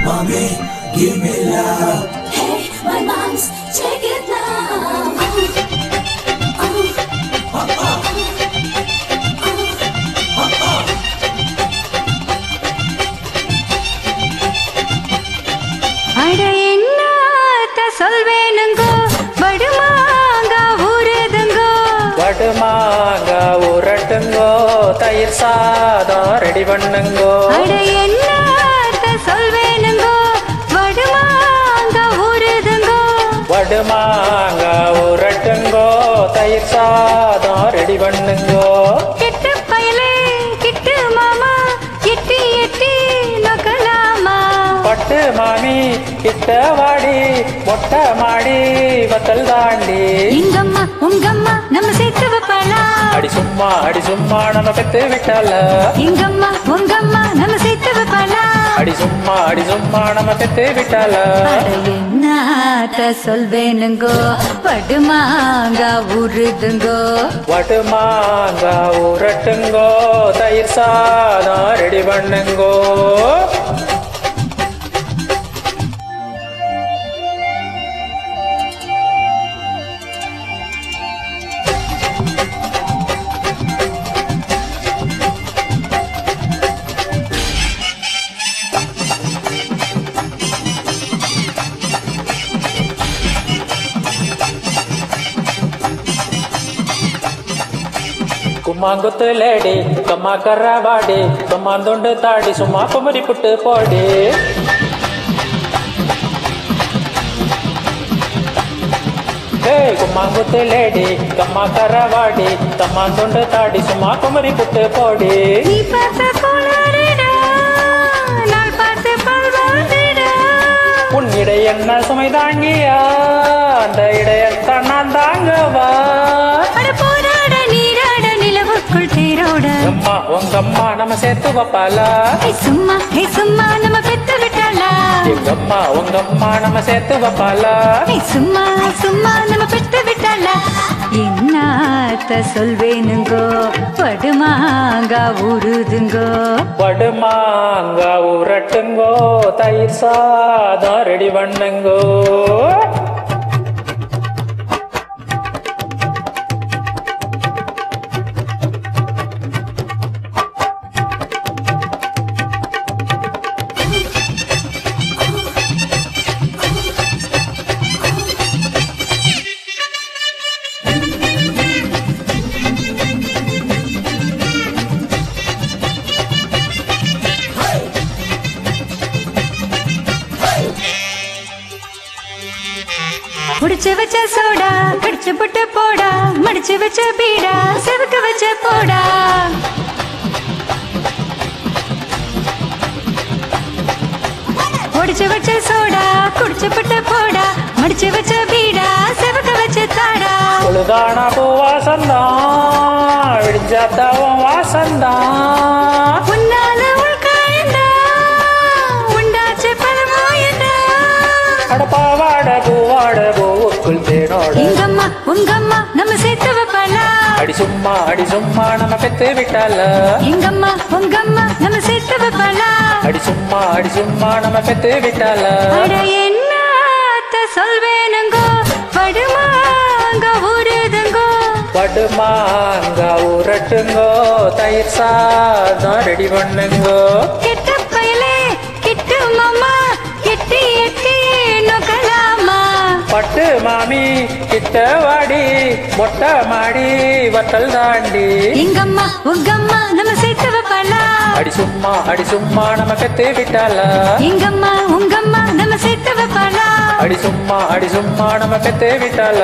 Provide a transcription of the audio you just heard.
Mommy, give me love. Hey, my mom's, take it now. அட என்னத்த சொல்வேனுங்கோ வடுமாங்க ஊருதுங்கோ வடுமாங்க ஊரட்டுங்கோ தயிர் சாதம் ரெடி பண்ணுங்கோ அட என்னத்த சொல்வேனுங்கோ வடுமாங்க ஊருதுங்கோ வடுமாங்க ஊரட்டுங்கோ தயிர் சாதம் ரெடி பண்ணுங்கோ கிட்டு பயலே கிட்டு மாமா எட்டி எட்டி நகலாமா பட்டு மாமி கிட்ட வாடி மொட்டை மாடி வத்தல் தாண்டி எங்கம்மா உங்கம்மா நம்ம சேர்த்து வைப்பாளா அடி சும்மா நம்ம பெத்து விட்டால எங்கம்மா உங்கம்மா நம்ம சேர்த்து வைப்பாளா அடி சும்மா நம்ம பெத்து விட்டால அட என்னத்த சொல்வேனுங்கோ வடுமாங்க ஊருதுங்கோ வடுமாங்க ஊரட்டுங்கோ தயிர் சாதம் ரெடி பண்ணுங்கோ கும்மாங்குத்து லேடி கம்மா கர்றவாடி கம்மாந்துண்டு தாடி சும்மா குமரி புட்டு போடி கும்மாங்குத்து லேடி கம்மா கர்றவாடி கம்மாந்துண்டு தாடி சும்மா குமரி புட்டு போடி நீ பார்த்த கோளாறுடா நான் பார்த்து பல்வாடுடா உன் இடை என்ன சுமை தாங்கியா அந்த இடையத்தான் நான் தாங்கவா அட போராட நீராட நிலவுக்குள் தேரோட அம்மா உங்க அம்மா நம்ம சேர்த்து வைப்பாளா ஹே சும்மா நம்ம பெத்து விட்டாளா எங்க அம்மா உங்க அம்மா நம்ம சேர்த்து வைப்பாளா ஹே சும்மா நம்ம பெத்து விட்டாளா என்னத்த சொல்வேனுங்கோ படுமாங்க ஊருதுங்கோ வடுமாங்க ஊரட்டுங்கோ தயிர் சாதம் ரெடி பண்ணுங்கோ முடிச்சு வச்ச சோடா கடிச்சு புட்டு போடா மடிச்சு வச்ச பீடா செவக்க வச்ச போடா முடிச்சு வச்ச சோடா குடிச்சு புட்டு போடா மடிச்சு வச்ச பீடா செவக்க வச்ச தாடா உழுதான பூவாசந்தான் விடிஞ்சாத்தாவும் வாசந்தான் உன்னால உள்காயண்டா உண்டாச்சு பலமாயண்டா அடப்பாவாட பூவாட பூவுக்குள் தேனோட எங்கம்மா உங்கம்மா நம்ம சேர்த்து வைப்பாளா அடி சும்மா நம்ம பெத்து விட்டால எங்கம்மா உங்கம்மா நம்ம சேர்த்து வைப்பாளா அடி சும்மா நம்ம பெத்து விட்டால அட என்னத்த சொல்வேனுங்கோ வடுமாங்க ஊருதுங்கோ வடுமாங்க ஊரட்டுங்கோ தயிர் சாதம் ரெடி பண்ணுங்கோ கெட்ட பயலே கிட்டு மாமா எட்டி எட்டி நொக்கலாமா பட்டு மாமி கிட்ட வாடி மொட்டை மாடி வத்தல் தாண்டி எங்கம்மா உங்கம்மா நம்ம சேர்த்து வைப்பாளா அடி சும்மா நம்ம பெத்து விட்டால எங்கம்மா உங்கம்மா நம்ம சேர்த்து வைப்பாளா அடி சும்மா நம்ம பெத்து விட்டால